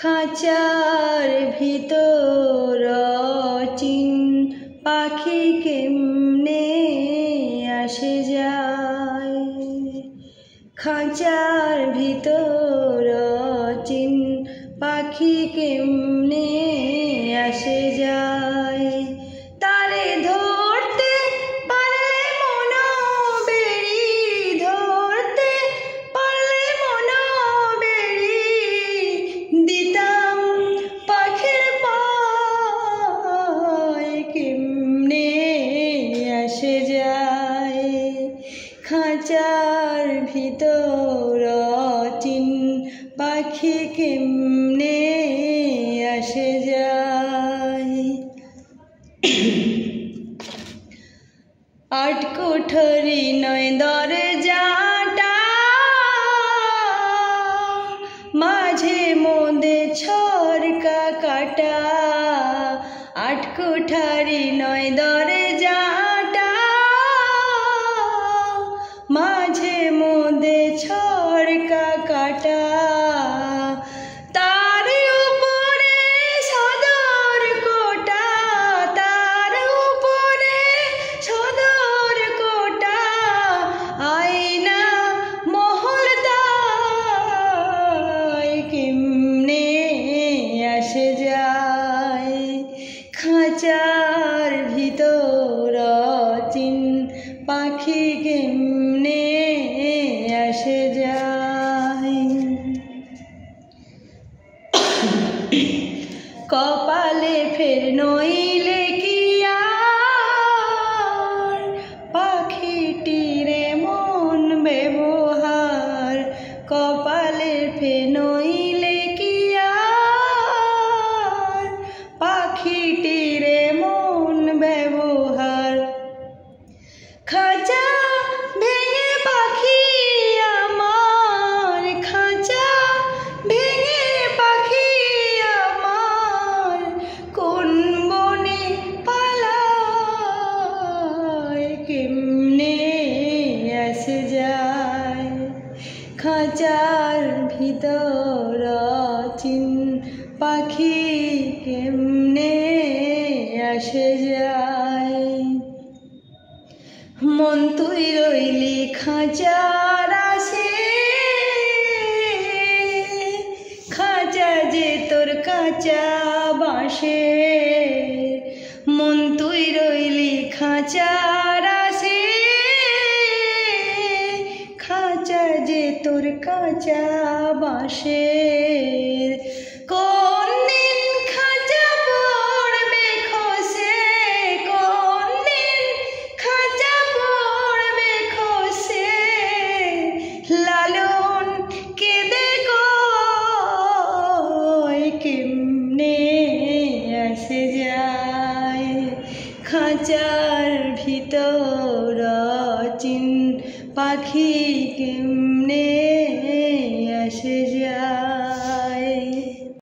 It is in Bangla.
খাঁচার ভিতর চিন পাখি কেমনে আসে যায়। খাঁচার ভিতর চিন পাখি কেমনে আসে যায়। তারে ধরতে পারলে মন বেড়ি, ধরতে পারলে মন বেড়ি, দিতাম পাখির পায় কেমনে আসে যায়। খাঁচার ভিতর চিন পাখি কেমনে আসে যায়। আট কোঠরি নয় দরজাটা, মাঝে মধ্যে ছরকা কাটা। আট কোঠরি নয় দরজাটা, মাঝে মধ্যে ছরকা কাটা। তার উপরে সদর কোটা, তার উপরে সদর কোটা, আয়না মহল তাই কেমনে আসে যায়। খাঁচার ভিতর চিন পাখি কেমনে আসে যায়। কপালে ফের নইলে কি আর পাখিটির মন ব্যবহার। কপালে ফের নইলে কি আর পাখিটির মন ব্যবহার। খাঁচা ভেঙে পাখি আমার, খাঁচা ভেঙে পাখি আমার, কোন বনে পালায় কেমনে আসে যায়। খাঁচার ভিতর চিন পাখি কেমনে আসে যায়। মন তুই রইলি খাঁচার আসে, খাঁচা যে তোর কাঁচা বাসে। মন তুই রইলি খাঁচার আসে, খাঁচা যে তোর কাঁচা বাসে। কোন দিন খাঁচা পড়বে খসে, কোন দিন খাঁচা পড়বে খসে, লালন কেঁদে কয় কেমনে আসে যায়। খাঁচার ভিতর চিন পাখি কেমনে